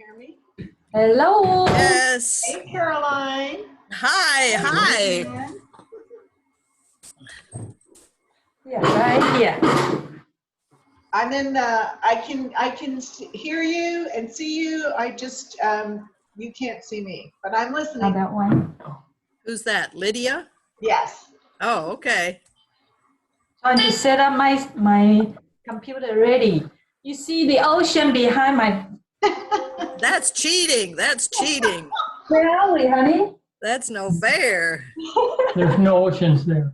hear me? Hello. Yes. Hey, Caroline. Hi. Yeah, right here. I'm in the, I can hear you and see you. I just, you can't see me, but I'm Now listening. that one. Who's that? Lydia? Yes. Oh, okay. Trying to set up my computer ready. You see the ocean behind my. That's cheating. That's cheating. Where are we, honey? That's no fair. There's no oceans there.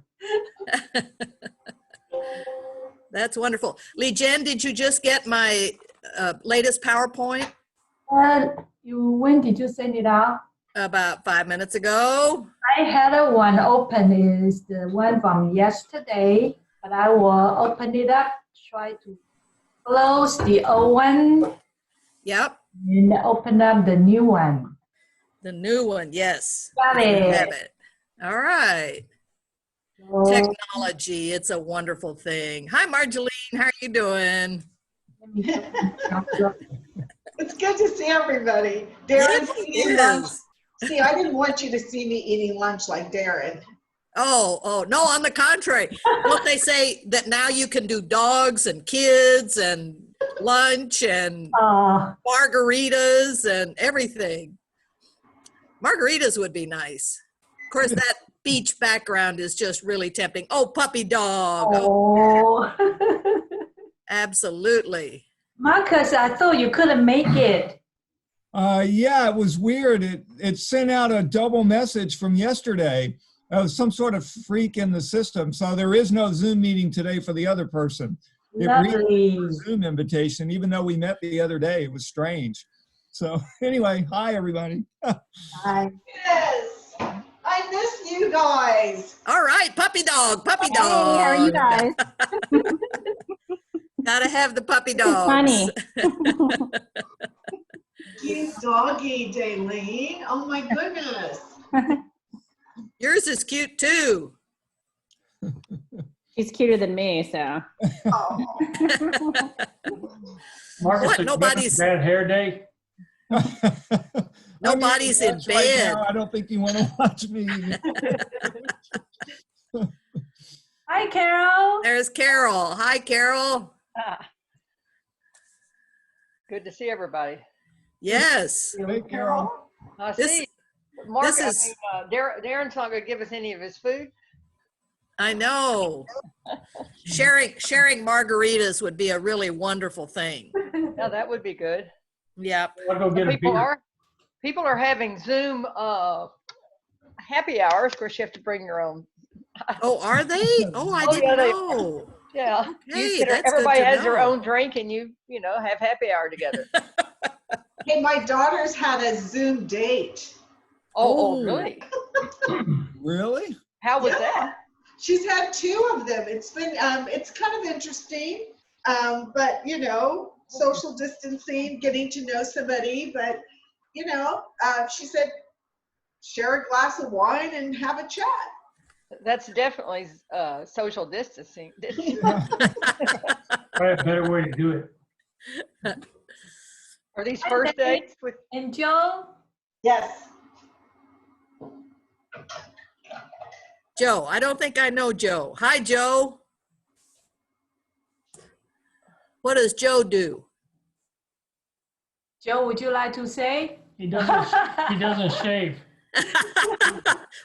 That's wonderful. Lee Jen, did you just get my latest PowerPoint? When did you send it out? About 5 minutes ago. I had a one open, is the one from yesterday, but I will open it up, try to close the old one Yep. and open up the new one. The new one. Yes. Got You it. have it. All right. So, Technology. It's a wonderful thing. Hi, Marjoline. How are you doing? let me put It's good to see everybody. It Darren's eating lunch. is. See, I didn't want you to see me eating lunch like Darren. Oh, no, on the contrary. Don't they say that now you can do dogs and kids and lunch and margaritas and everything? Margaritas would be nice. Of course, that beach background is just really tempting. Oh, puppy dog. Oh, absolutely. Marcus, I thought you couldn't make it. Yeah, it was weird. It sent out a double message from yesterday. Some sort of freak in the system. So there is no Zoom meeting today for the other person. It read the Zoom invitation, even though we met the other day. It was strange. So anyway, hi everybody. Hi. Yes. I miss you guys. All right, puppy dog. Hey, how are you guys? Gotta have the puppy dogs. Funny. Cute doggy, Daylene. Oh my goodness. Yours is cute too. She's cuter than me, so. Oh. Marcus, What? it's Nobody's- bad hair day. Nobody's in Right bed. now, I don't think you want to watch me. Hi, Carol. There's Carol. Hi, Carol. Good to see everybody. Yes. Hey, Carol. I This- see. Mark, this is- Darren's not going to give us any of his food. I know. Sharing margaritas would be a really wonderful thing. Now that would be good. Yep. I'll go get a beer. People are having Zoom happy hours. Of course, you have to bring your own. Oh, are they? Oh, I Oh, didn't yeah, they- know. Yeah. Okay, that's everybody good to has their know. own drink, and you have happy hour together. Hey, my daughter's had a Zoom date. Oh, Oh. really? Really? How was Yeah. that? She's had 2 of them. It's been, it's kind of interesting, but social distancing, getting to know somebody, but she said, share a glass of wine and have a chat. That's definitely social distancing. Probably a better way to do it. Are these first dates with? And Joe? Yes. Joe, I don't think I know Joe. Hi, Joe. What does Joe do? Joe, would you like to say? He doesn't shave.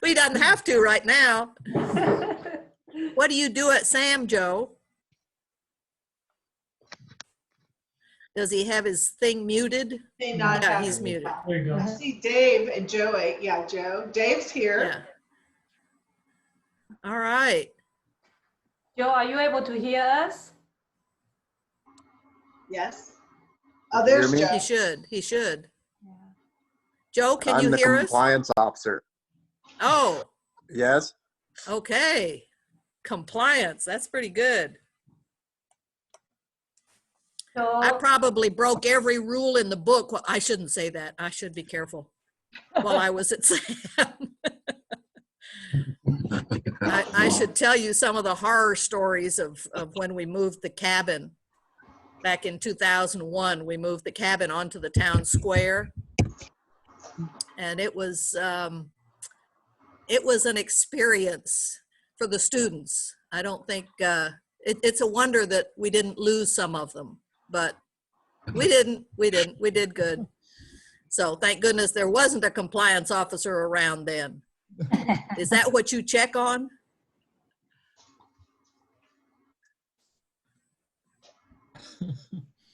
He doesn't have to right now. What do you do at Sam, Joe? Does he have his thing muted? May not Yeah, have he's it. muted. There you I go. see Dave and Joe. Yeah, Joe. Dave's here. Yeah. All right. Joe, are you able to hear us? Yes. Oh, there's hear me? Joe. He should. He should. Joe, can I'm you the hear us? compliance officer. Oh, Yes. okay. Compliance. That's pretty good. I So, probably broke every rule in the book. Well, I shouldn't say that. I should be careful. While I was at Sam. I should tell you some of the horror stories of when we moved the cabin. back in 2001. We moved the cabin onto the town square, and it was an experience for the students. I don't think it's a wonder that we didn't lose some of them, but we didn't. We did good. So thank goodness there wasn't a compliance officer around then. Is that what you check on?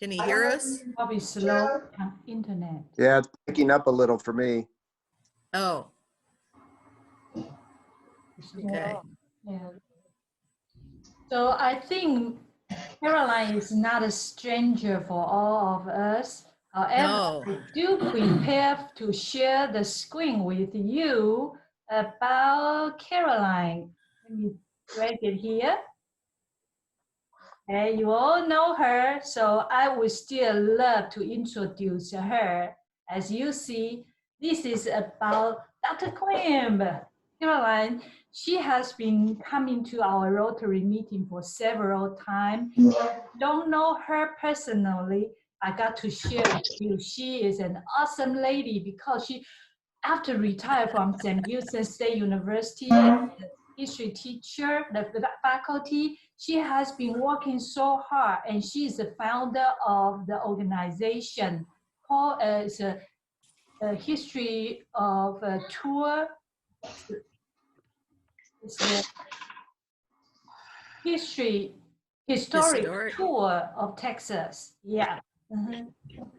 Can he hear us? Probably slow on internet. Yeah, it's picking up a little for me. Oh, okay. Yeah. So I think Caroline is not a stranger for all of us. However, No. I do prepare to share the screen with you about Caroline. Let me drag it here. Okay, you all know her, so I would still love to introduce her. As you see, this is about Dr. Crimm. Caroline, she has been coming to our Rotary meeting for several times. Don't know her personally. I got to share with you. She is an awesome lady because she, after retired from St. Vincent State University, as a history teacher, the faculty, she has been working so hard, and she is the founder of the organization called it's a history of a tour. It's a historic tour of Texas. Yeah.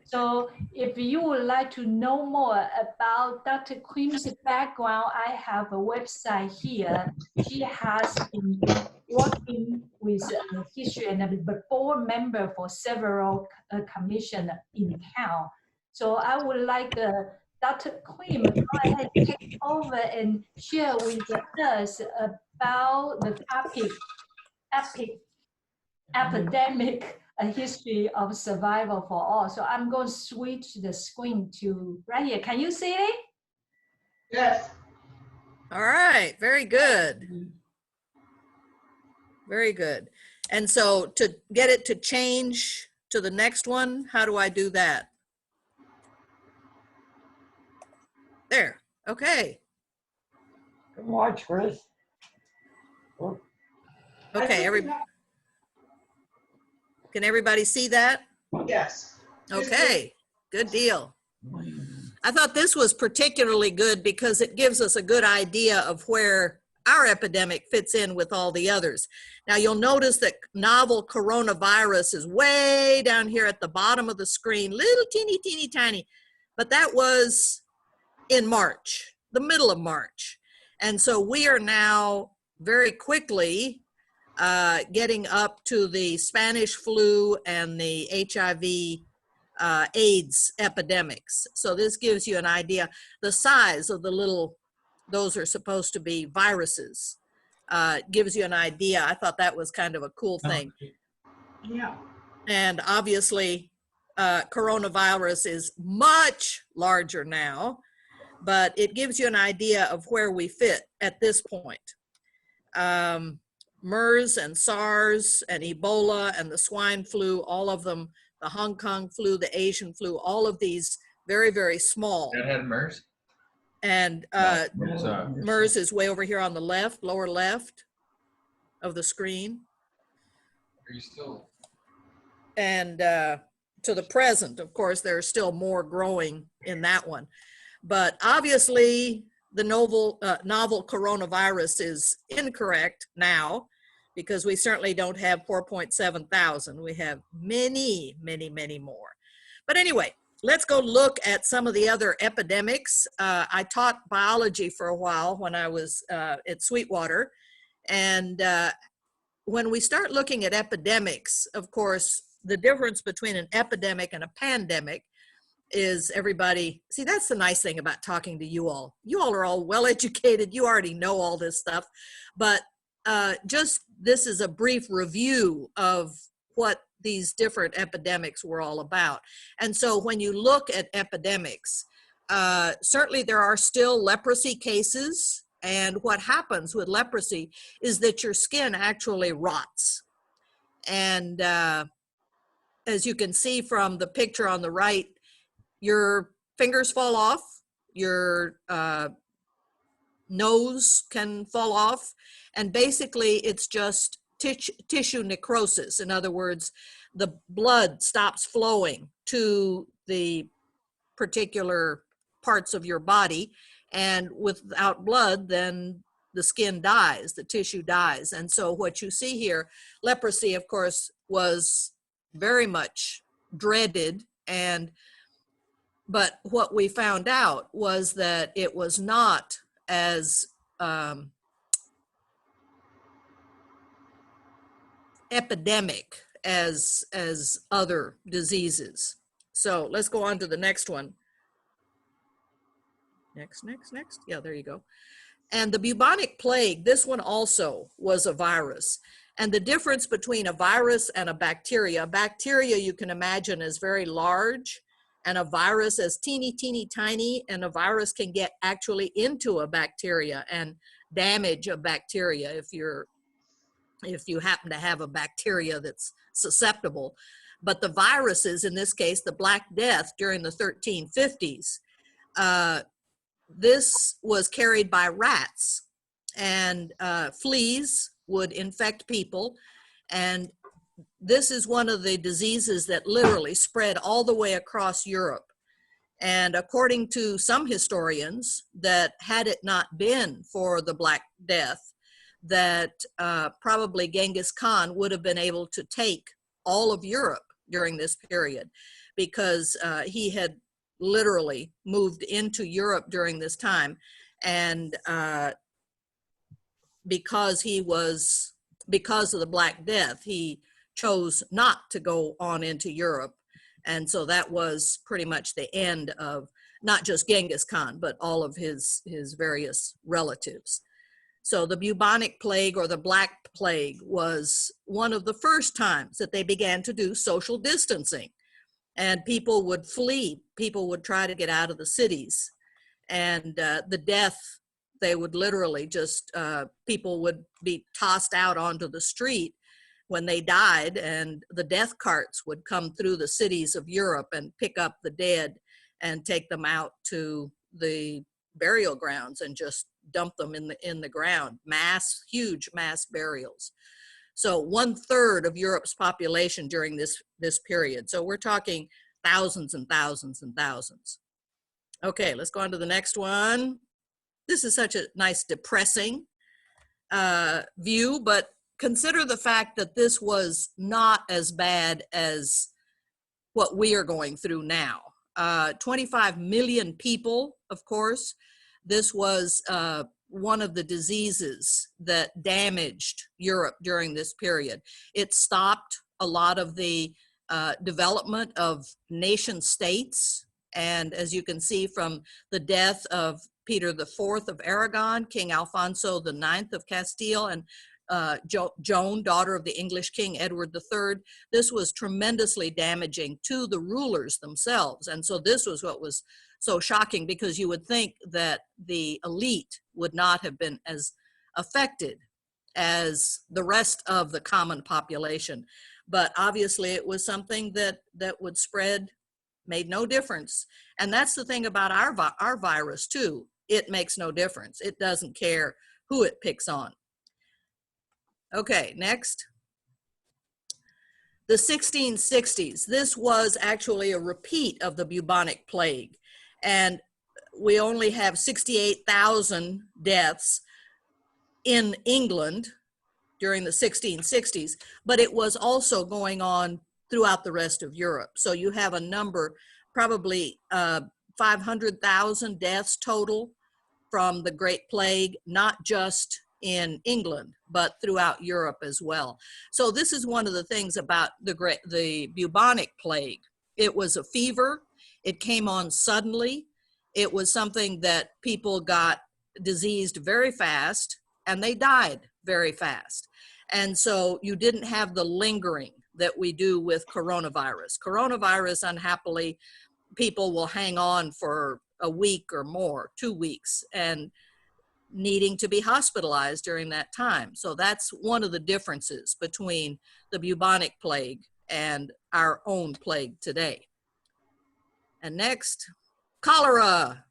So if you would like to know more about Dr. Crimm's background, I have a website here. She has been working with history and a board member for several commissions in town. So I would like Dr. Crimm go ahead and take over and share with us about the epidemic, a history of survival for all. So I'm going to switch the screen to right here. Can you see it? Yes. All right, very good. Very good. And so to get it to change to the next one, how do I do that? There, okay. Good watch, Chris. Okay, can everybody see that? Yes. Okay, good deal. I thought this was particularly good because it gives us a good idea of where our epidemic fits in with all the others. Now you'll notice that novel coronavirus is way down here at the bottom of the screen, little teeny tiny, but that was in March, the middle of March. And so we are now very quickly getting up to the Spanish flu and the HIV AIDS epidemics. So this gives you an idea. The size of the little, those are supposed to be viruses, gives you an idea. I thought that was kind of a cool thing. Yeah. And obviously, coronavirus is much larger now, but it gives you an idea of where we fit at this point. MERS and SARS and Ebola and the swine flu, all of them, the Hong Kong flu, the Asian flu, all of these very, very small. That had MERS? And MERS is way over here on the left, lower left of the screen. Are you still? And to the present, of course, there's still more growing in that one. But obviously, the novel coronavirus is incorrect now because we certainly don't have 4.7 thousand. We have many, many, many more. But anyway, let's go look at some of the other epidemics. I taught biology for a while when I was at Sweetwater. And when we start looking at epidemics, of course, the difference between an epidemic and a pandemic is everybody, see, that's the nice thing about talking to you all. You all are all well educated. You already know all this stuff. But just this is a brief review of what these different epidemics were all about. And so when you look at epidemics, certainly there are still leprosy cases. And what happens with leprosy is that your skin actually rots. And as you can see from the picture on the right, your fingers fall off, your nose can fall off, and basically it's just tissue necrosis. In other words, the blood stops flowing to the particular parts of your body, and without blood, then the skin dies, the tissue dies. And so what you see here, leprosy, of course, was very much dreaded, but what we found out was that it was not as epidemic as other diseases. So let's go on to the next one. Next. Yeah, there you go. And the bubonic plague, this one also was a virus. And the difference between a virus and a bacteria you can imagine is very large, and a virus is teeny tiny, and a virus can get actually into a bacteria and damage a bacteria if you happen to have a bacteria that's susceptible. But the viruses, in this case, the Black Death during the 1350s, this was carried by rats, and fleas would infect people. And this is one of the diseases that literally spread all the way across Europe. And according to some historians, that had it not been for the Black Death, that probably Genghis Khan would have been able to take all of Europe during this period, because he had literally moved into Europe during this time. And because of the Black Death, he chose not to go on into Europe. And so that was pretty much the end of not just Genghis Khan, but all of his various relatives. So the bubonic plague, or the Black Plague, was one of the first times that they began to do social distancing. And people would flee. People would try to get out of the cities. And the death, they would literally just, people would be tossed out onto the street when they died, and the death carts would come through the cities of Europe and pick up the dead and take them out to the burial grounds and just dump them in the ground. Huge mass burials. So 1/3 of Europe's population during this period. So we're talking thousands and thousands and thousands. Okay, let's go on to the next one. This is such a nice depressing view, but consider the fact that this was not as bad as what we are going through now. 25 million people, of course. This was one of the diseases that damaged Europe during this period. It stopped a lot of the development of nation states. And as you can see from the death of Peter IV of Aragon, King Alfonso IX of Castile, and Joan, daughter of the English King Edward III, this was tremendously damaging to the rulers themselves. And so this was what was so shocking, because you would think that the elite would not have been as affected as the rest of the common population. But obviously it was something that would spread, made no difference. And that's the thing about our virus too. It makes no difference. It doesn't care who it picks on. Okay, next. The 1660s. This was actually a repeat of the bubonic plague. And we only have 68,000 deaths in England during the 1660s, but it was also going on throughout the rest of Europe. So you have a number, probably 500,000 deaths total from the Great Plague, not just in England, but throughout Europe as well. So this is one of the things about the bubonic plague. It was a fever. It came on suddenly. It was something that people got diseased very fast, and they died very fast. And so you didn't have the lingering that we do with coronavirus. Coronavirus, unhappily, people will hang on for a week or more, 2 weeks, and needing to be hospitalized during that time. So that's one of the differences between the bubonic plague and our own plague today. And next, cholera.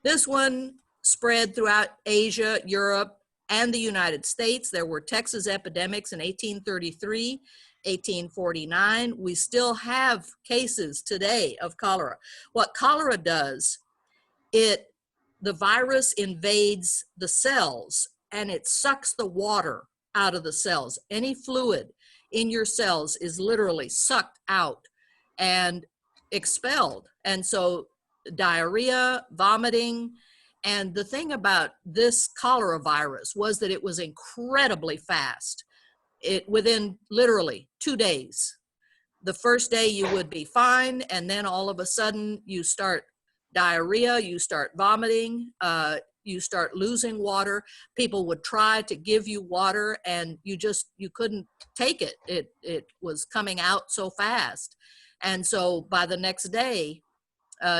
This one spread throughout Asia, Europe, and the United States. There were Texas epidemics in 1833, 1849. We still have cases today of cholera. What cholera does, the virus invades the cells and it sucks the water out of the cells. Any fluid in your cells is literally sucked out and expelled. And so diarrhea, vomiting. And the thing about this cholera virus was that it was incredibly fast. Within literally 2 days. The first day you would be fine, and then all of a sudden you start diarrhea, you start vomiting, you start losing water. People would try to give you water and you couldn't take it. It was coming out so fast. And so by the next day,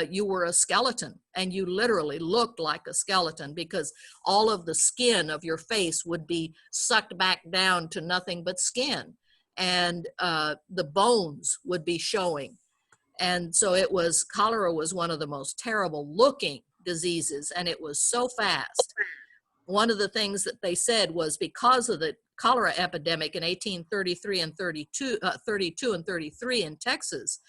you were a skeleton, and you literally looked like a skeleton because all of the skin of your face would be sucked back down to nothing but skin, and the bones would be showing. And so cholera was one of the most terrible looking diseases, and it was so fast. One of the things that they said was because of the cholera epidemic in 1833 and 32 and 33 in Texas,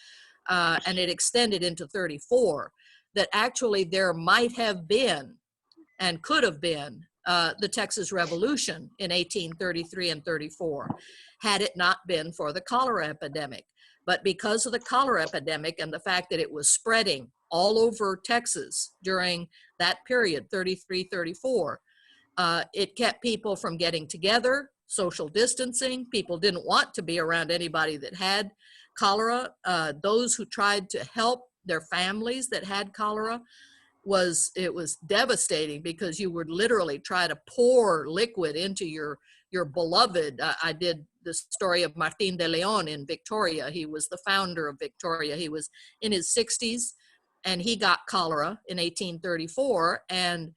and it extended into 34, that actually there might have been and could have been the Texas Revolution in 1833 and 34, had it not been for the cholera epidemic. But because of the cholera epidemic and the fact that it was spreading all over Texas during that period, 33, 34, it kept people from getting together, social distancing. People didn't want to be around anybody that had cholera. Those who tried to help their families that had cholera, it was devastating because you would literally try to pour liquid into your beloved. I did the story of Martin de Leon in Victoria. He was the founder of Victoria. He was in his 60s and he got cholera in 1834, and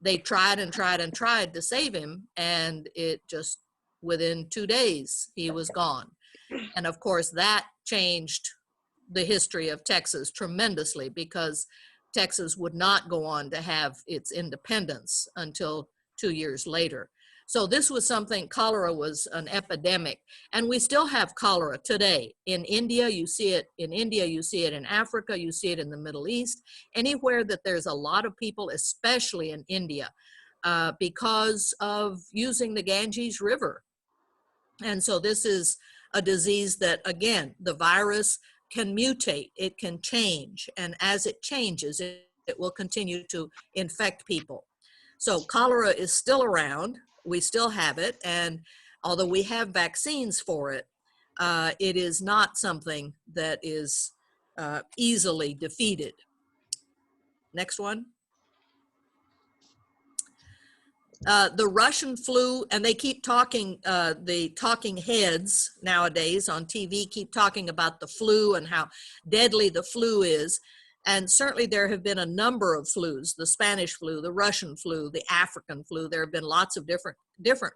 they tried and tried and tried to save him, and it just, within 2 days, he was gone. And of course, that changed the history of Texas tremendously because Texas would not go on to have its independence until 2 years later. So this was something, cholera was an epidemic, and we still have cholera today. In India, you see it in India, you see it in Africa, you see it in the Middle East, anywhere that there's a lot of people, especially in India, because of using the Ganges River. And so this is a disease that, again, the virus can mutate, it can change, and as it changes, it will continue to infect people. So cholera is still around, we still have it, and although we have vaccines for it, it is not something that is easily defeated. Next one. The Russian flu, and they keep talking, the talking heads nowadays on TV keep talking about the flu and how deadly the flu is. And certainly there have been a number of flus, the Spanish flu, the Russian flu, the African flu. There have been lots of different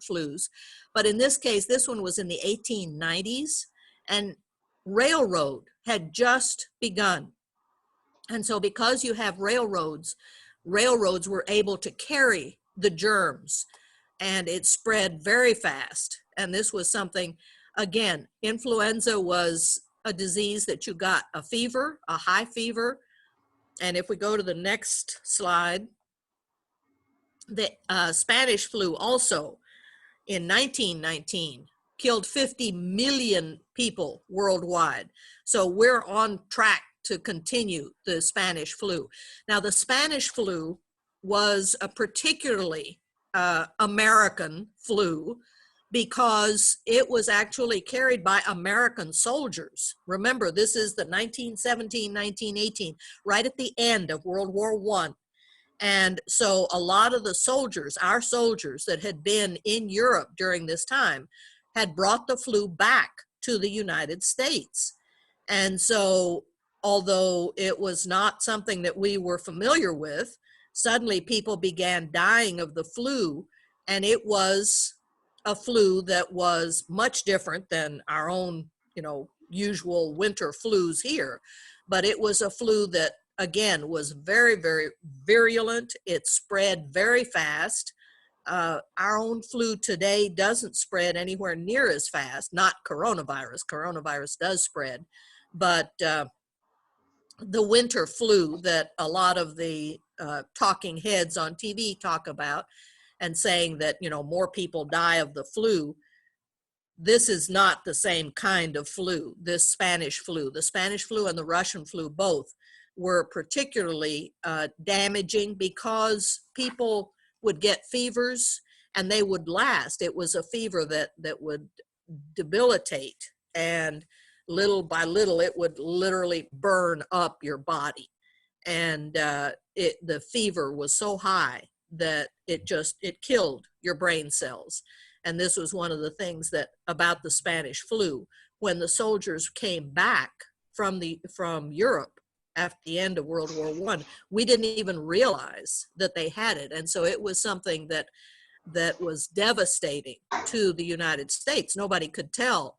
flus. But in this case, this one was in the 1890s, and railroad had just begun. And so because you have railroads were able to carry the germs, and it spread very fast. And this was something, again, influenza was a disease that you got a fever, a high fever. And if we go to the next slide, the Spanish flu also in 1919 killed 50 million people worldwide. So we're on track to continue the Spanish flu. Now, the Spanish flu was a particularly American flu because it was actually carried by American soldiers. Remember, this is the 1917, 1918, right at the end of World War I. And so a lot of the soldiers, our soldiers that had been in Europe during this time, had brought the flu back to the United States. And so although it was not something that we were familiar with, suddenly people began dying of the flu, and it was a flu that was much different than our own, usual winter flus here, but it was a flu that, again, was very, very virulent. It spread very fast. Our own flu today doesn't spread anywhere near as fast, not coronavirus. Coronavirus does spread, but the winter flu that a lot of the talking heads on TV talk about and saying that, you know, more people die of the flu, this is not the same kind of flu, this Spanish flu. The Spanish flu and the Russian flu both were particularly damaging because people would get fevers and they would last. It was a fever that would debilitate, and little by little it would literally burn up your body. And the fever was so high that it killed your brain cells. And this was one of the things that about the Spanish flu. When the soldiers came back from Europe after the end of World War I, we didn't even realize that they had it. And so it was something that was devastating to the United States. Nobody could tell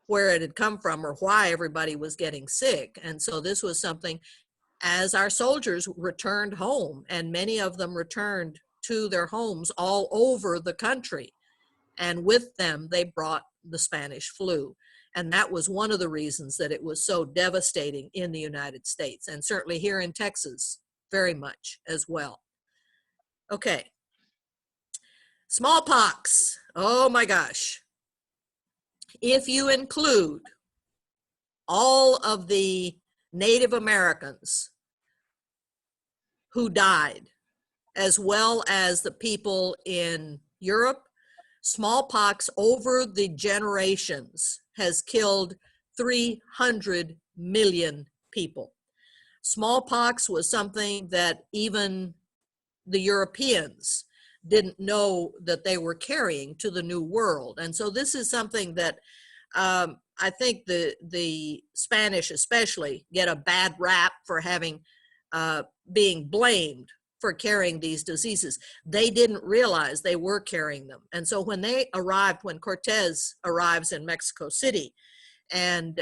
where it had come from or why everybody was getting sick. And so this was something, as our soldiers returned home, and many of them returned to their homes all over the country, and with them they brought the Spanish flu. And that was one of the reasons that it was so devastating in the United States, and certainly here in Texas very much as well. Okay. Smallpox. Oh my gosh. If you include all of the Native Americans who died, as well as the people in Europe, smallpox over the generations has killed 300 million people. Smallpox was something that even the Europeans didn't know that they were carrying to the New World. And so this is something that I think the Spanish especially get a bad rap for having, being blamed for carrying these diseases. They didn't realize they were carrying them. And so when Cortez arrives in Mexico City, and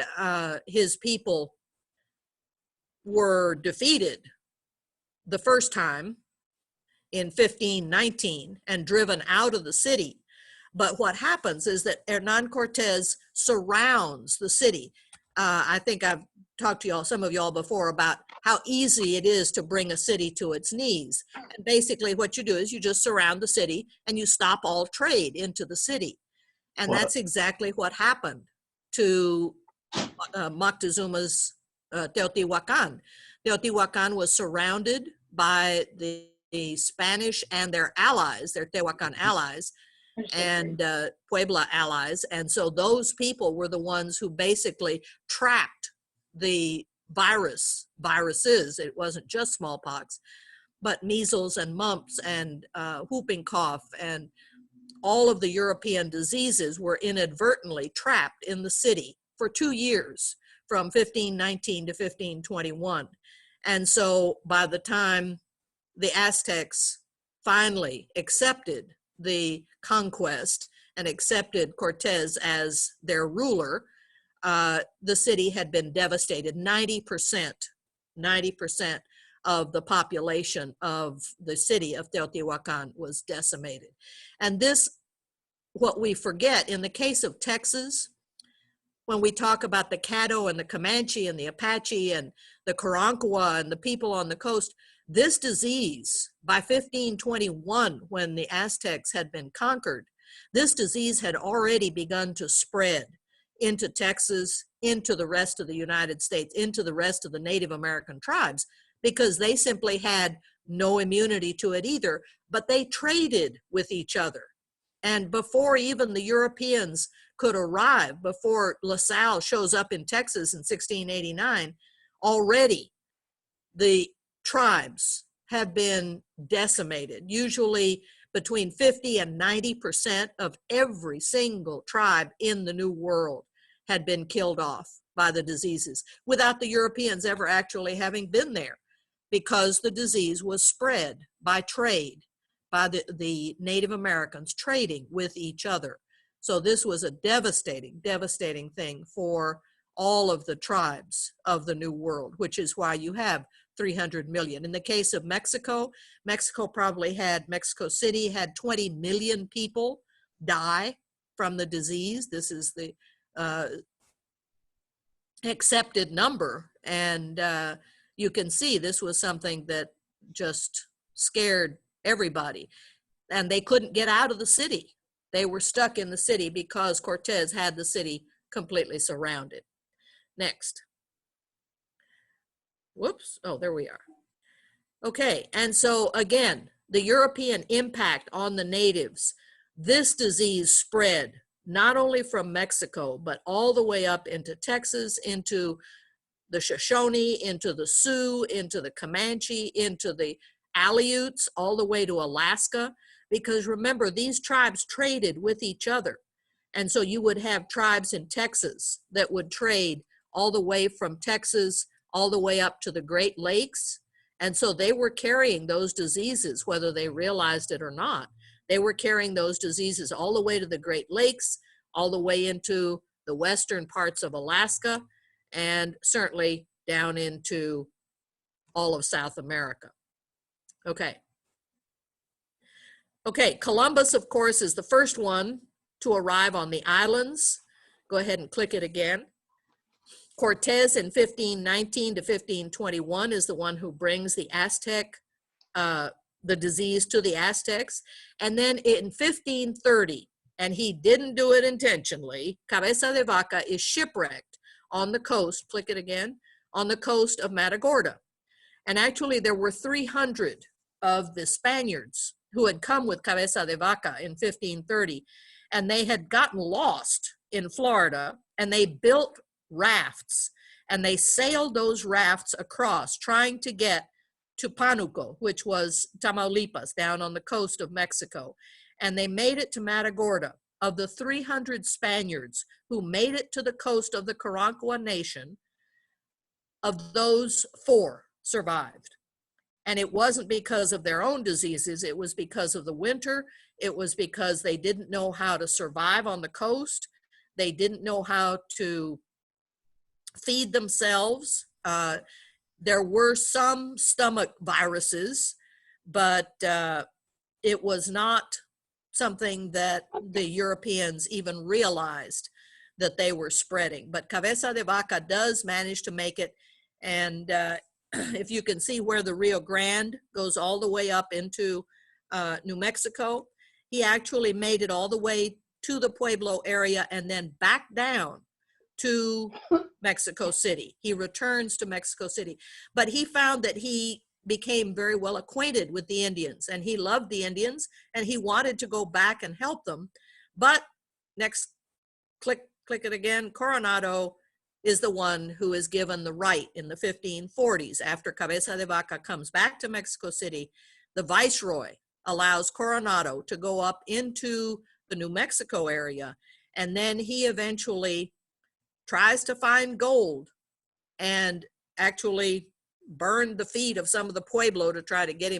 his people were defeated the first time in 1519 and driven out of the city. But what happens is that Hernan Cortez surrounds the city. I think I've talked to y'all, some of y'all before, about how easy it is to bring a city to its knees. And basically what you do is you just surround the city and you stop all trade into the city. And that's exactly what happened to Moctezuma's Teotihuacan. Teotihuacan was surrounded by the Spanish and their allies, their Tehuacan allies, and Puebla allies. And so those people were the ones who basically tracked the viruses. It wasn't just smallpox, but measles and mumps and whooping cough, and all of the European diseases were inadvertently trapped in the city for 2 years, from 1519 to 1521. And so by the time the Aztecs finally accepted the conquest and accepted Cortez as their ruler, the city had been devastated. 90% of the population of the city of Teotihuacan was decimated. And this, what we forget in the case of Texas, when we talk about the Caddo and the Comanche and the Apache and the Karankawa and the people on the coast, this disease, by 1521, when the Aztecs had been conquered, this disease had already begun to spread into Texas, into the rest of the United States, into the rest of the Native American tribes, because they simply had no immunity to it either, but they traded with each other. And before even the Europeans could arrive, before La Salle shows up in Texas in 1689, already the tribes have been decimated. Usually between 50 and 90% of every single tribe in the New World had been killed off by the diseases, without the Europeans ever actually having been there, because the disease was spread by trade, by the Native Americans trading with each other. So this was a devastating, devastating thing for all of the tribes of the New World, which is why you have 300 million. In the case of Mexico, Mexico City had 20 million people die from the disease. This is the accepted number. And you can see this was something that just scared everybody. And they couldn't get out of the city. They were stuck in the city because Cortez had the city completely surrounded. Next. Whoops. Oh, there we are. Okay. And so again, the European impact on the natives, this disease spread not only from Mexico, but all the way up into Texas, into the Shoshone, into the Sioux, into the Comanche, into the Aleuts, all the way to Alaska. Because remember, these tribes traded with each other. And so you would have tribes in Texas that would trade all the way from Texas, all the way up to the Great Lakes. And so they were carrying those diseases, whether they realized it or not. They were carrying those diseases all the way to the Great Lakes, all the way into the western parts of Alaska, and certainly down into all of South America. Okay. Okay, Columbus, of course, is the first one to arrive on the islands. Go ahead and click it again. Cortez in 1519 to 1521 is the one who brings the Aztec, the disease to the Aztecs. And then in 1530, and he didn't do it intentionally, Cabeza de Vaca is shipwrecked on the coast, click it again, on the coast of Matagorda. And actually there were 300 of the Spaniards who had come with Cabeza de Vaca in 1530, and they had gotten lost in Florida, and they built rafts, and they sailed those rafts across, trying to get to Panuco, which was Tamaulipas, down on the coast of Mexico. And they made it to Matagorda. Of the 300 Spaniards who made it to the coast of the Carancua Nation, of those 4 survived. And it wasn't because of their own diseases, it was because of the winter, it was because they didn't know how to survive on the coast, they didn't know how to feed themselves. There were some stomach viruses, but it was not something that the Europeans even realized that they were spreading. But Cabeza de Vaca does manage to make it, and if you can see where the Rio Grande goes all the way up into New Mexico, he actually made it all the way to the Pueblo area and then back down to Mexico City. He returns to Mexico City, but he found that he became very well acquainted with the Indians, and he loved the Indians, and he wanted to go back and help them. But next, click it again, Coronado is the one who is given the right in the 1540s. After Cabeza de Vaca comes back to Mexico City, the viceroy allows Coronado to go up into the New Mexico area, and then he eventually tries to find gold and actually burned the feet of some of the Pueblo to try to get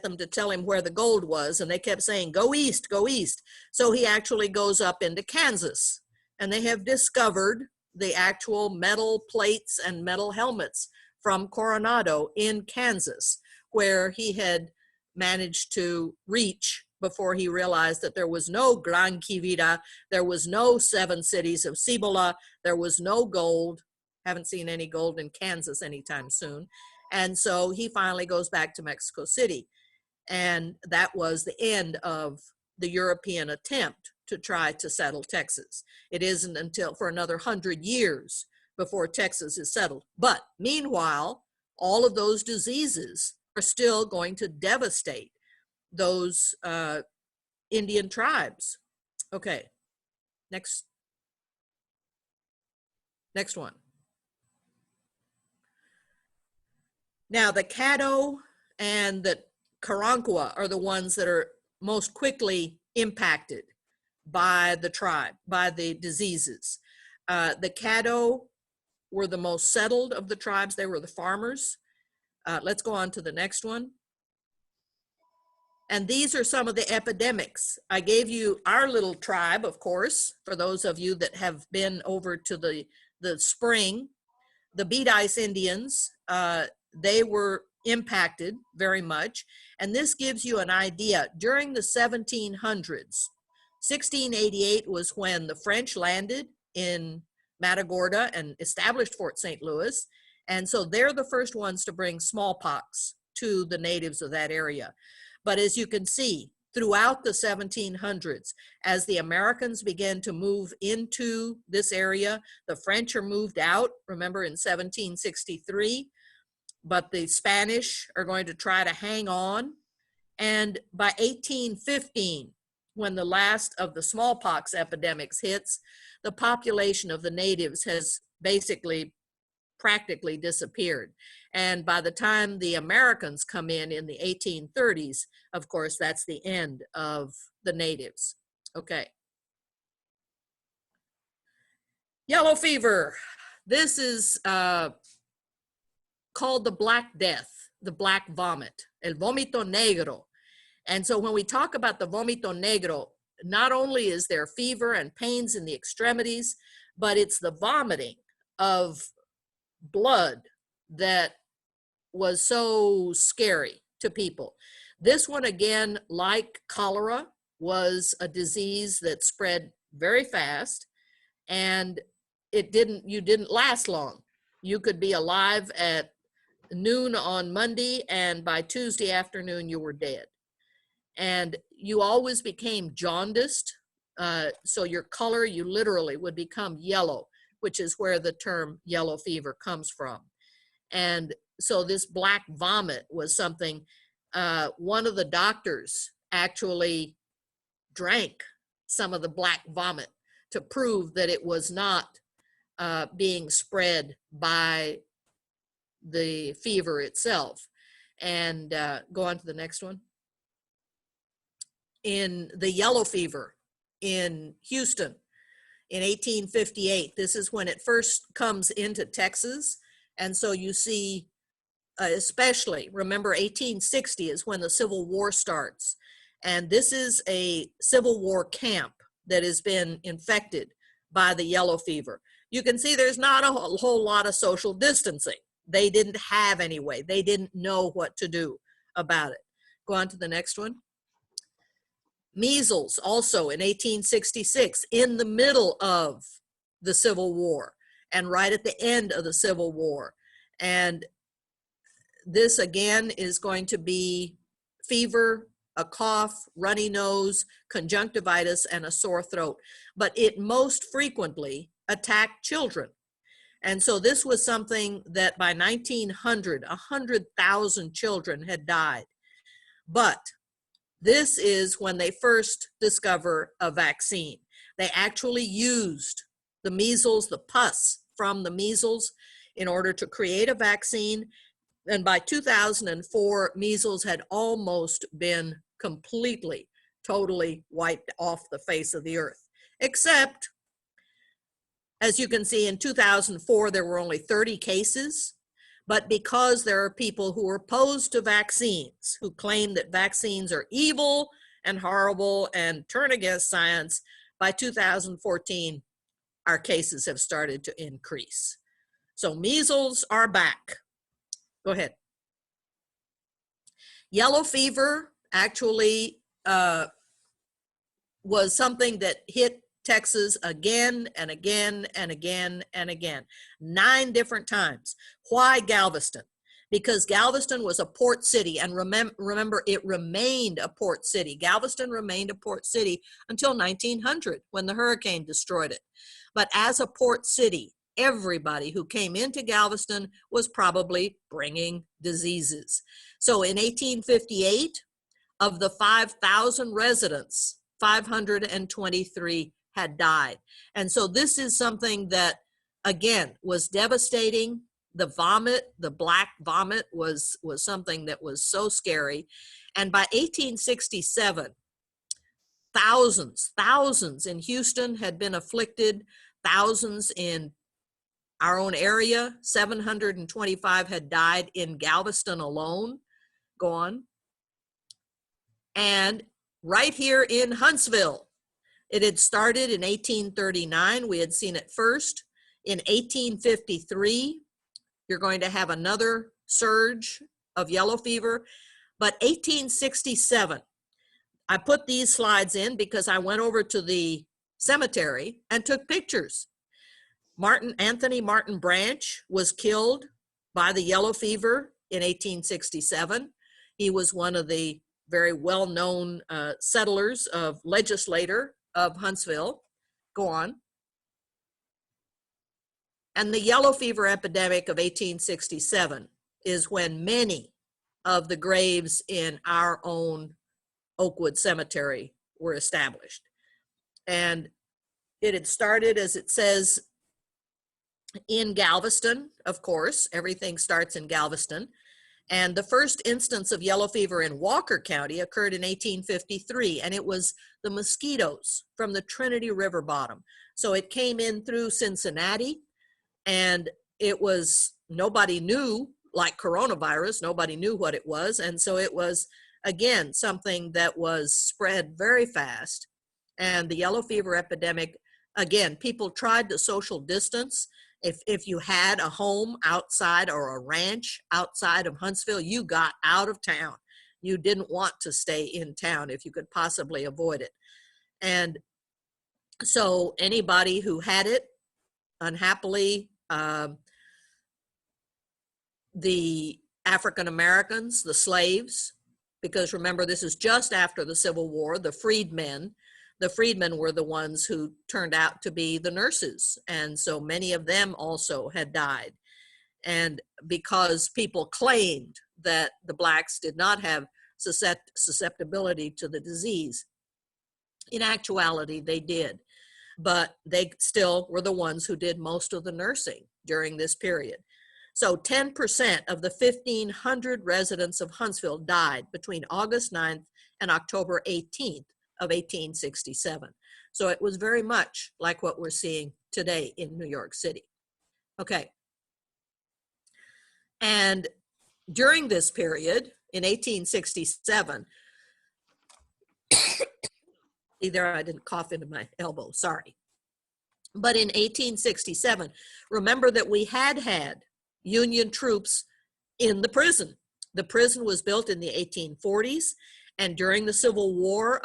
them to tell him where the gold was, and they kept saying, go east, go east. So he actually goes up into Kansas, and they have discovered the actual metal plates and metal helmets from Coronado in Kansas, where he had managed to reach before he realized that there was no Gran Quivira, there was no 7 cities of Cibola, there was no gold. Haven't seen any gold in Kansas anytime soon. And so he finally goes back to Mexico City. And that was the end of the European attempt to try to settle Texas. It isn't until for another 100 years before Texas is settled. But meanwhile, all of those diseases are still going to devastate those Indian tribes. Okay, next one. Now the Caddo and the Carancua are the ones that are most quickly impacted by the tribe, by the diseases. The Caddo were the most settled of the tribes. They were the farmers. Let's go on to the next one. And these are some of the epidemics. I gave you our little tribe, of course, for those of you that have been over to the the spring, the bead ice Indians, they were impacted very much. And this gives you an idea. During the 1700s, 1688 was when the French landed in Matagorda and established Fort St. Louis. And so they're the first ones to bring smallpox to the natives of that area. But as you can see, throughout the 1700s, as the Americans began to move into this area, the French are moved out, remember, in 1763, but the Spanish are going to try to hang on. And by 1815, when the last of the smallpox epidemics hits, the population of the natives has basically practically disappeared. And by the time the Americans come in the 1830s, of course, that's the end of the natives. Okay. Yellow fever. This is called the Black Death, the Black Vomit, el vómito negro. And so when we talk about the vómito negro, not only is there fever and pains in the extremities, but it's the vomiting of blood that was so scary to people. This one, again, like cholera, was a disease that spread very fast, and you didn't last long. You could be alive at noon on Monday, and by Tuesday afternoon you were dead. And you always became jaundiced, so your color, you literally would become yellow, which is where the term yellow fever comes from. And so this black vomit was something, one of the doctors actually drank some of the black vomit to prove that it was not being spread by the fever itself. And go on to the next one. In the yellow fever in Houston in 1858, this is when it first comes into Texas. And so you see, especially, remember 1860 is when the Civil War starts. And this is a Civil War camp that has been infected by the yellow fever. You can see there's not a whole lot of social distancing. They didn't have anyway. They didn't know what to do about it. Go on to the next one. Measles, also in 1866, in the middle of the Civil War and right at the end of the Civil War. And this again is going to be fever, a cough, runny nose, conjunctivitis, and a sore throat. But it most frequently attacked children. And so this was something that by 1900, 100,000 children had died. But this is when they first discover a vaccine. They actually used the measles, the pus from the measles, in order to create a vaccine. And by 2004, measles had almost been completely, totally wiped off the face of the earth. Except, as you can see, in 2004, there were only 30 cases. But because there are people who are opposed to vaccines, who claim that vaccines are evil and horrible and turn against science, by 2014, our cases have started to increase. So measles are back. Go ahead. Yellow fever actually was something that hit Texas again and again and again and again, 9 different times. Why Galveston? Because Galveston was a port city, and remember, it remained a port city. Galveston remained a port city until 1900, when the hurricane destroyed it. But as a port city, everybody who came into Galveston was probably bringing diseases. So in 1858, of the 5,000 residents, 523 had died. And so this is something that, again, was devastating. The vomit, the black vomit, was something that was so scary. And by 1867, thousands in Houston had been afflicted, thousands in our own area, 725 had died in Galveston alone. Go on. And right here in Huntsville, it had started in 1839. We had seen it first. In 1853, you're going to have another surge of yellow fever. But 1867, I put these slides in because I went over to the cemetery and took pictures. Anthony Martin Branch was killed by the yellow fever in 1867. He was one of the very well-known legislator of Huntsville. Go on. And the yellow fever epidemic of 1867 is when many of the graves in our own Oakwood Cemetery were established. And it had started, as it says, in Galveston, of course. Everything starts in Galveston. And the first instance of yellow fever in Walker County occurred in 1853, and it was the mosquitoes from the Trinity River bottom. So it came in through Cincinnati, and it was, nobody knew, like coronavirus, nobody knew what it was. And so it was, again, something that was spread very fast. And the yellow fever epidemic, again, people tried to social distance. If you had a home outside or a ranch outside of Huntsville, you got out of town. You didn't want to stay in town if you could possibly avoid it. And so anybody who had it, unhappily, the African Americans, the slaves, because remember, this is just after the Civil War, the freedmen were the ones who turned out to be the nurses. And so many of them also had died. And because people claimed that the blacks did not have susceptibility to the disease, in actuality, they did. But they still were the ones who did most of the nursing during this period. So 10% of the 1,500 residents of Huntsville died between August 9th and October 18th of 1867. So it was very much like what we're seeing today in New York City. Okay. And during this period, in 1867, either I didn't cough into my elbow, sorry. But in 1867, remember that we had Union troops in the prison. The prison was built in the 1840s, and during the Civil War,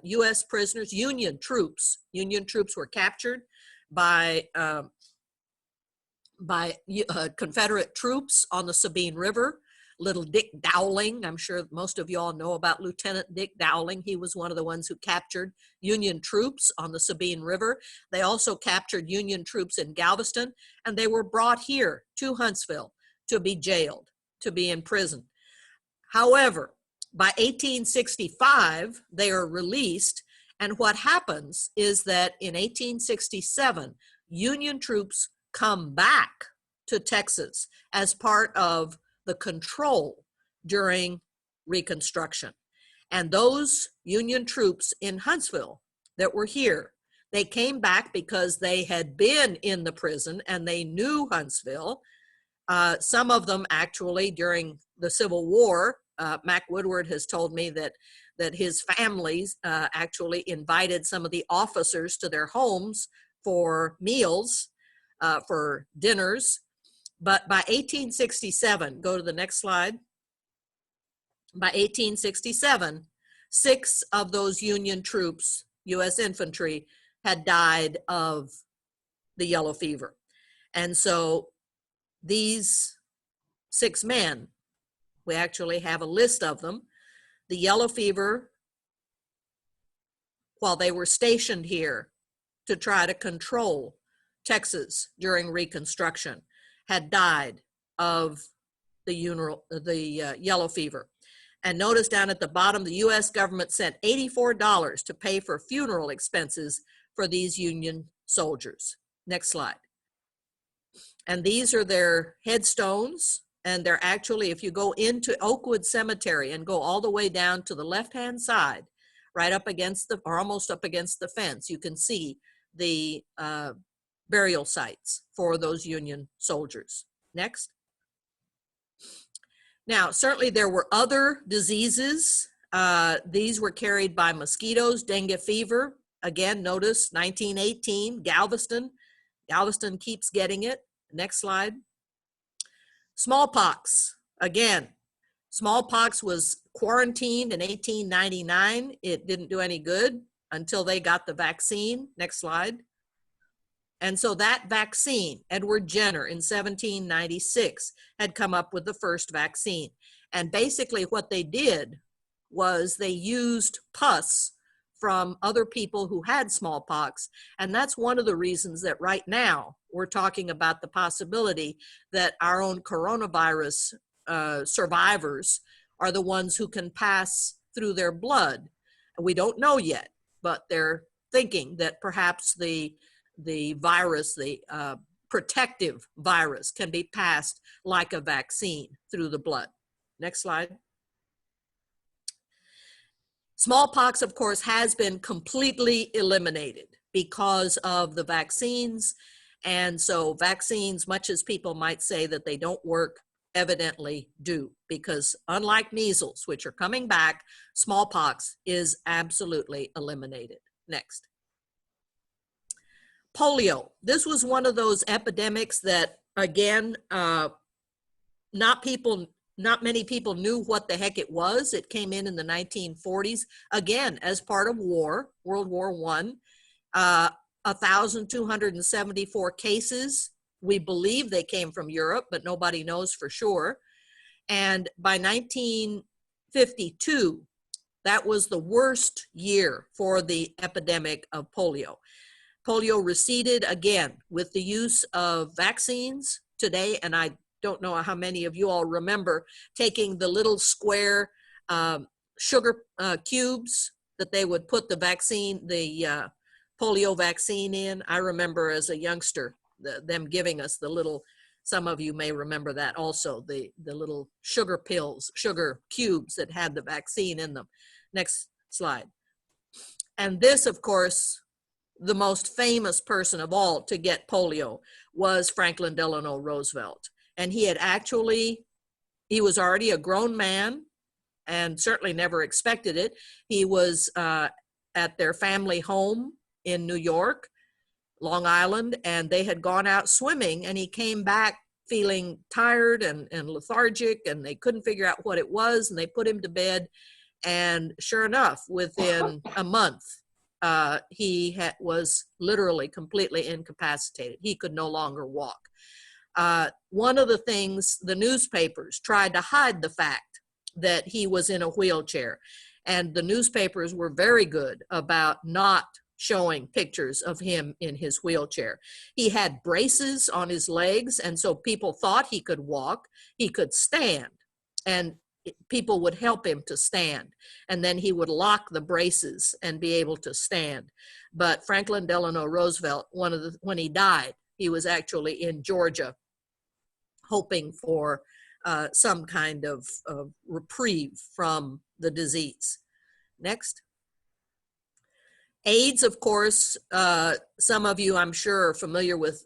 U.S. prisoners, Union troops were captured by Confederate troops on the Sabine River. Little Dick Dowling, I'm sure most of you all know about Lieutenant Dick Dowling. He was one of the ones who captured Union troops on the Sabine River. They also captured Union troops in Galveston, and they were brought here to Huntsville to be jailed, to be in prison. However, by 1865, they are released, and what happens is that in 1867, Union troops come back to Texas as part of the control during Reconstruction. And those Union troops in Huntsville that were here, they came back because they had been in the prison and they knew Huntsville. Some of them actually during the Civil War, Mac Woodward has told me that his families actually invited some of the officers to their homes for meals, for dinners. But by 1867, go to the next slide. By 1867, 6 of those Union troops, U.S. infantry, had died of the yellow fever. And so these 6 men, we actually have a list of them. The yellow fever, while they were stationed here to try to control Texas during Reconstruction, had died of the yellow fever. And notice down at the bottom, the U.S. government sent $84 to pay for funeral expenses for these Union soldiers. Next slide. And these are their headstones. And they're actually, if you go into Oakwood Cemetery and go all the way down to the left-hand side, right up against or almost up against the fence, you can see the burial sites for those Union soldiers. Next. Now, certainly there were other diseases. These were carried by mosquitoes, dengue fever. Again, notice 1918, Galveston. Galveston keeps getting it. Next slide. Smallpox, again, smallpox was quarantined in 1899. It didn't do any good until they got the vaccine. Next slide. And so that vaccine, Edward Jenner in 1796 had come up with the first vaccine. And basically what they did was they used pus from other people who had smallpox. And that's one of the reasons that right now we're talking about the possibility that our own coronavirus survivors are the ones who can pass through their blood. We don't know yet, but they're thinking that perhaps the virus, the protective virus, can be passed like a vaccine through the blood. Next slide. Smallpox, of course, has been completely eliminated because of the vaccines. And so vaccines, much as people might say that they don't work, evidently do, because unlike measles, which are coming back, smallpox is absolutely eliminated. Next. Polio. This was one of those epidemics that, again, not many people knew what the heck it was. It came in the 1940s, again, as part of war, World War I. 1,274 cases. We believe they came from Europe, but nobody knows for sure. And by 1952, that was the worst year for the epidemic of polio. Polio receded again with the use of vaccines today, and I don't know how many of you all remember taking the little square sugar cubes that they would put the vaccine, the polio vaccine in. I remember as a youngster, them giving us the little, some of you may remember that also, the little sugar pills, sugar cubes that had the vaccine in them. Next slide. And this, of course, the most famous person of all to get polio was Franklin Delano Roosevelt. And he was already a grown man and certainly never expected it. He was at their family home in New York, Long Island, and they had gone out swimming, and he came back feeling tired and lethargic, and they couldn't figure out what it was, and they put him to bed. And sure enough, within a month, he was literally completely incapacitated. He could no longer walk. One of the things, the newspapers tried to hide the fact that he was in a wheelchair, and the newspapers were very good about not showing pictures of him in his wheelchair. He had braces on his legs, and so people thought he could walk, he could stand, and people would help him to stand, and then he would lock the braces and be able to stand. But Franklin Delano Roosevelt, when he died, he was actually in Georgia hoping for some kind of reprieve from the disease. Next. AIDS, of course, some of you, I'm sure, are familiar with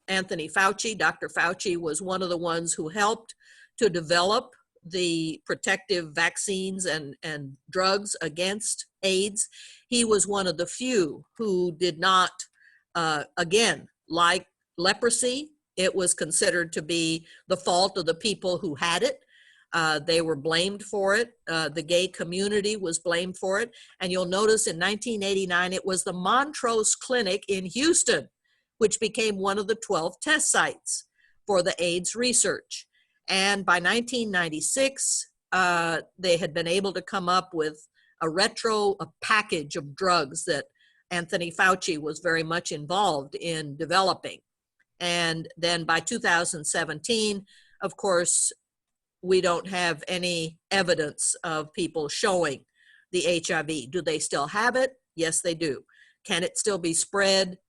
Anthony Fauci. Dr. Fauci was one of the ones who helped to develop the protective vaccines and drugs against AIDS. He was one of the few who did not, again, like leprosy, it was considered to be the fault of the people who had it. They were blamed for it. The gay community was blamed for it. And you'll notice in 1989, it was the Montrose Clinic in Houston, which became one of the 12 test sites for the AIDS research. And by 1996, they had been able to come up with a package of drugs that Anthony Fauci was very much involved in developing. And then by 2017, of course, we don't have any evidence of people showing the HIV. Do they still have it? Yes, they do. Can it still be spread?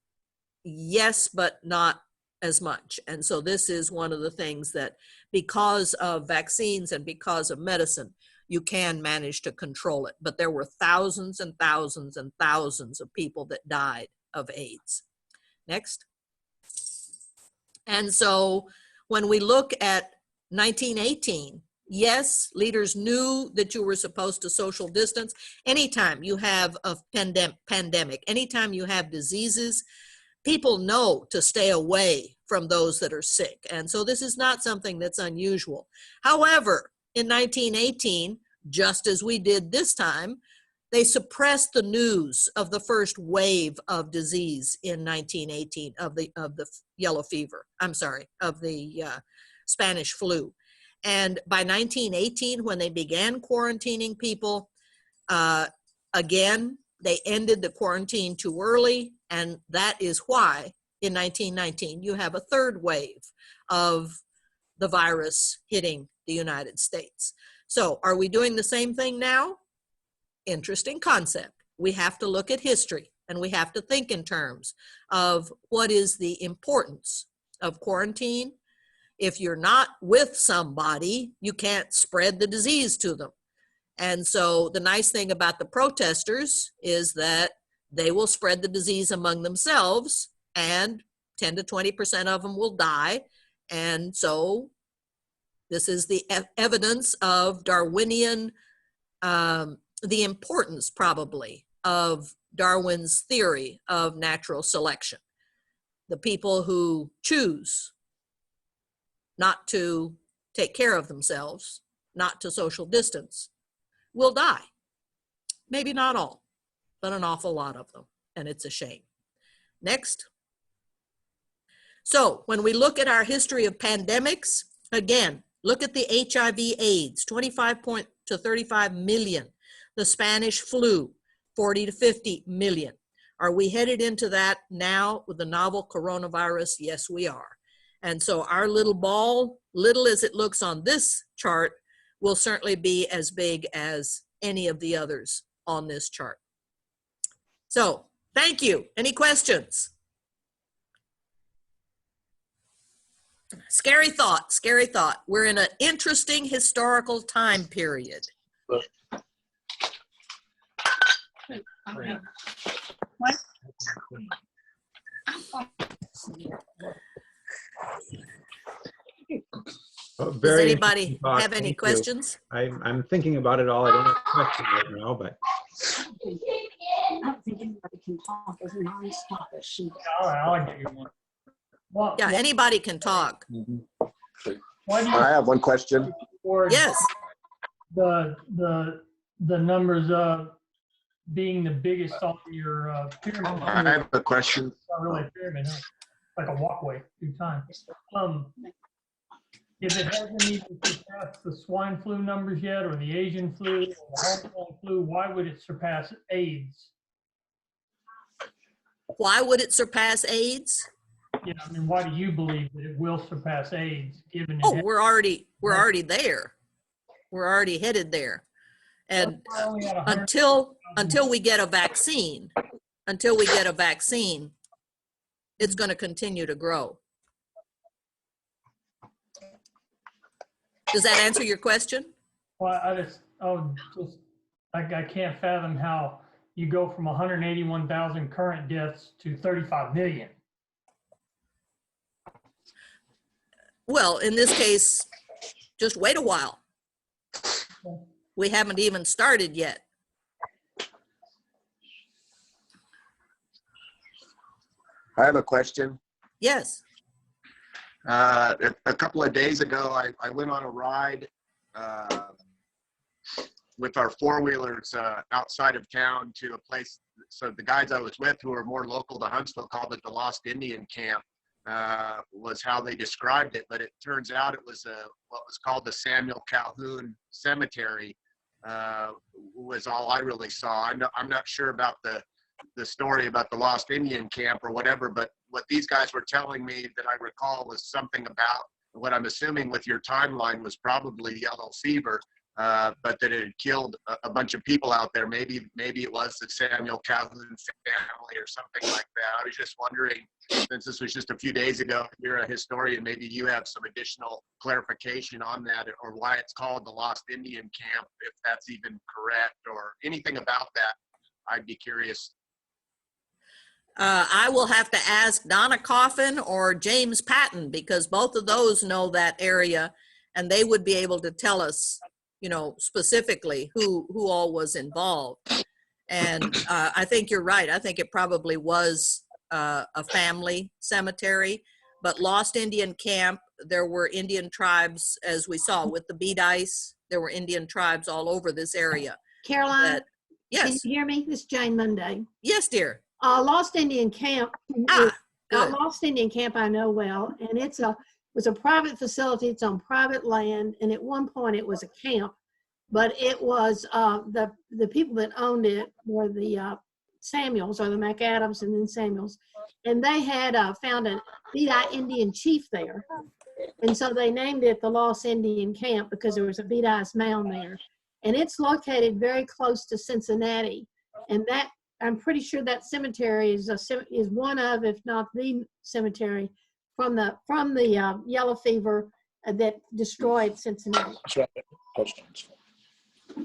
Yes, but not as much. And so this is one of the things that because of vaccines and because of medicine, you can manage to control it. But there were thousands and thousands and thousands of people that died of AIDS. Next. And so when we look at 1918, yes, leaders knew that you were supposed to social distance. Anytime you have a pandemic, anytime you have diseases, people know to stay away from those that are sick. And so this is not something that's unusual. However, in 1918, just as we did this time, they suppressed the news of the first wave of disease in 1918 of the yellow fever. I'm sorry, of the Spanish flu. And by 1918, when they began quarantining people, again, they ended the quarantine too early, and that is why in 1919 you have a third wave of the virus hitting the United States. So are we doing the same thing now? Interesting concept. We have to look at history, and we have to think in terms of what is the importance of quarantine. If you're not with somebody, you can't spread the disease to them. And so the nice thing about the protesters is that they will spread the disease among themselves, and 10 to 20% of them will die. And so this is the evidence of Darwinian, the importance probably of Darwin's theory of natural selection. The people who choose not to take care of themselves, not to social distance, will die. Maybe not all, but an awful lot of them, and it's a shame. Next. So when we look at our history of pandemics, again, look at the HIV/AIDS, 25 to 35 million. The Spanish flu, 40 to 50 million. Are we headed into that now with the novel coronavirus? Yes, we are. And so our little ball, little as it looks on this chart, will certainly be as big as any of the others on this chart. So, thank you. Any questions? Scary thought, scary thought. We're in an interesting historical time period. Oh, Does anybody interesting talk. have any Thank you. questions? I'm thinking about it all. I don't have a question right now, but I don't think anybody can talk as non-stop as she does. I'll give you one. Well, Yeah, anybody can talk. why do you I have one question. support Yes. the numbers of being the biggest on your pyramid? I have a question. Not really a pyramid, huh? Like a walkway through time. If it hasn't even surpassed the swine flu numbers yet, or the Asian flu, or the Hong Kong flu, why would it surpass AIDS? Why would it surpass AIDS? You know, I mean, why do you believe that it will surpass AIDS, given Oh, it we're already there. We're already headed there. And we're only at 100? until we get a vaccine, it's going to continue to grow. Does that answer your question? Well, I can't fathom how you go from 181,000 current deaths to 35 million. Well, in this case, just wait a while. We haven't even started yet. I have a question. Yes. A couple of days ago, I went on a ride with our four-wheelers outside of town to a place. So the guys I was with, who are more local to Huntsville, called it the Lost Indian Camp, was how they described it. But it turns out it was what was called the Samuel Calhoun Cemetery, was all I really saw. I'm not sure about the story about the Lost Indian Camp or whatever, but what these guys were telling me that I recall was something about what I'm assuming with your timeline was probably yellow fever, but that it had killed a bunch of people out there. Maybe it was the Samuel Calhoun family or something like that. I was just wondering, since this was just a few days ago, you're a historian, maybe you have some additional clarification on that, or why it's called the Lost Indian Camp, if that's even correct, or anything about that. I'd be curious. I will have to ask Donna Coffin or James Patton, because both of those know that area, and they would be able to tell us, you know, specifically who all was involved. And I think you're right. I think it probably was a family cemetery. But Lost Indian Camp, there were Indian tribes, as we saw with the bead ice. There were Indian tribes all over this area. Caroline, That- can yes, you hear me? This is Jane Monday. yes, dear. Lost Indian Camp. Good. Lost Indian Camp I know well, and was a private facility. It's on private land, and at one point it was a camp, but it was the people that owned it were the Samuels, or the McAdams and then Samuels, and they had found an Beadeye Indian chief there, and so they named it the Lost Indian Camp because there was a Beadeye's mound there, and it's located very close to Cincinnati, and that I'm pretty sure that cemetery is one of, if not the cemetery from the yellow fever that destroyed Cincinnati.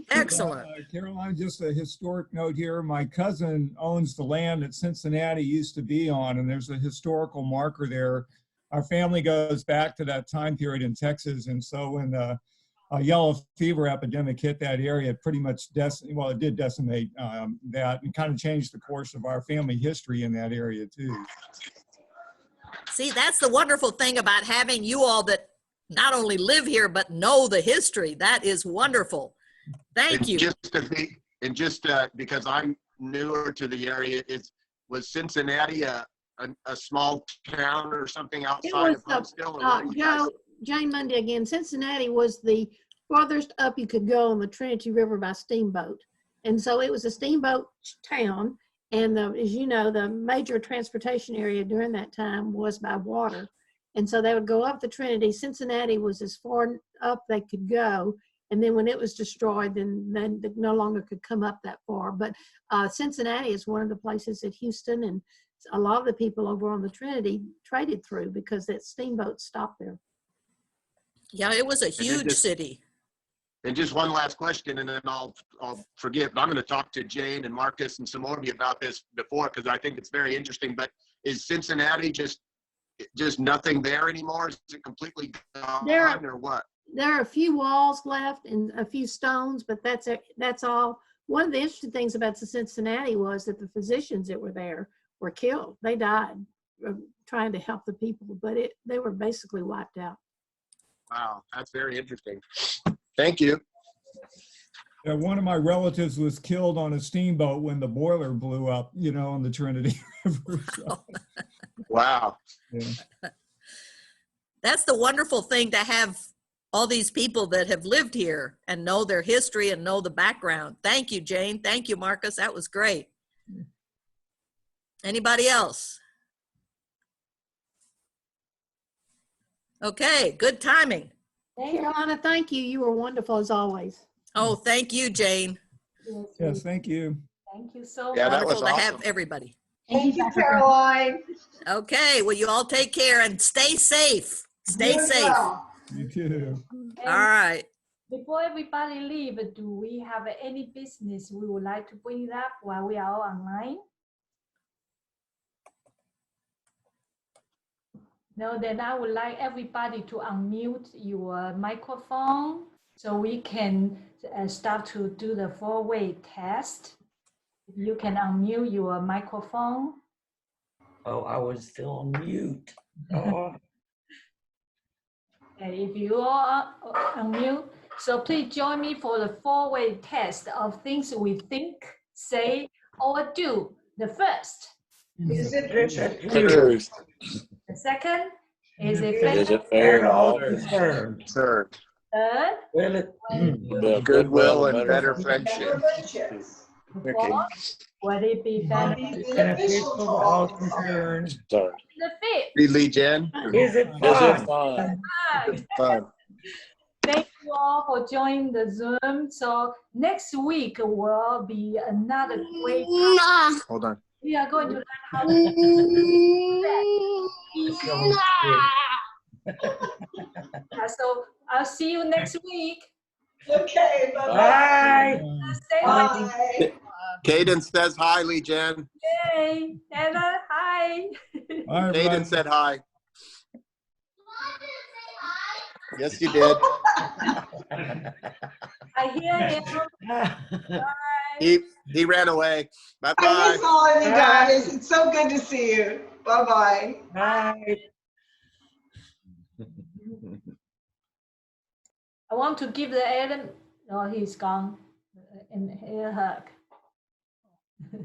Excellent. Caroline, just a historic note here. My cousin owns the land that Cincinnati used to be on, and there's a historical marker there. Our family goes back to that time period in Texas, and so when the yellow fever epidemic hit that area, it pretty much it did decimate that, and kind of changed the course of our family history in that area too. See, that's the wonderful thing about having you all that not only live here, but know the history. That is wonderful. Thank you. Just because I'm newer to the area, was Cincinnati a small town or something outside of Huntsville? Jane Monday again. Cincinnati was the farthest up you could go on the Trinity River by steamboat, and so it was a steamboat town. And as you know, the major transportation area during that time was by water, and so they would go up the Trinity. Cincinnati was as far up they could go. And then when it was destroyed, then they no longer could come up that far. But Cincinnati is one of the places that Houston and a lot of the people over on the Trinity traded through because that steamboat stopped there. Yeah, it was a huge city. And just one last question, and then I'll forget. But I'm going to talk to Jane and Marcus and some more of you about this before, because I think it's very interesting. But is Cincinnati just nothing there anymore? Is it completely gone, or what? There are a few walls left and a few stones, but that's all. One of the interesting things about Cincinnati was that the physicians that were there were killed. They died trying to help the people, but they were basically wiped out. Wow, that's very interesting. Thank you. Yeah, one of my relatives was killed on a steamboat when the boiler blew up, on the Trinity River. So, wow. Yeah. That's the wonderful thing, to have all these people that have lived here and know their history and know the background. Thank you, Jane. Thank you, Marcus. That was great. Anybody else? Okay, good timing. Carolina, thank you. You were wonderful as always. Oh, thank you, Jane. Yes, thank you. Thank you so much. Yeah, that was Wonderful to awesome. have everybody. Thank you, Caroline. Okay, well, you all take care and stay safe. Stay safe. Well. You too. All right. Before everybody leave, do we have any business we would like to bring up while we are online? No, then I would like everybody to unmute your microphone so we can start to do the four-way test. If you can unmute your microphone. Oh, I was still on mute. Oh. And if you are unmute, so please join me for the four-way test of things we think, say, or do. The first. Is it Truth. The second, is it fair? Is it fair to all concerned? Third, Third, Will it build goodwill and better friendship. friendships? Okay. fourth, would it be beneficial? Beneficial to all concerned. Sorry. The fifth, Really, Jen? Is it fun? five. Fun. Thank you all for joining the Zoom. So next week will be another great time. Hold on. We are going to learn how to so I'll see you next week. Okay, bye-bye. Bye. Stay Bye. Caden says hi, Lee Jen. Hey, Anna, hi. All right, Caden said hi. Yes, you did. I hear him. Bye. He He ran away. Bye I bye. miss all of you Bye. guys. It's so good to see you. Bye-bye. Bye. I want to give the Adam. Oh, he's gone. And a hug.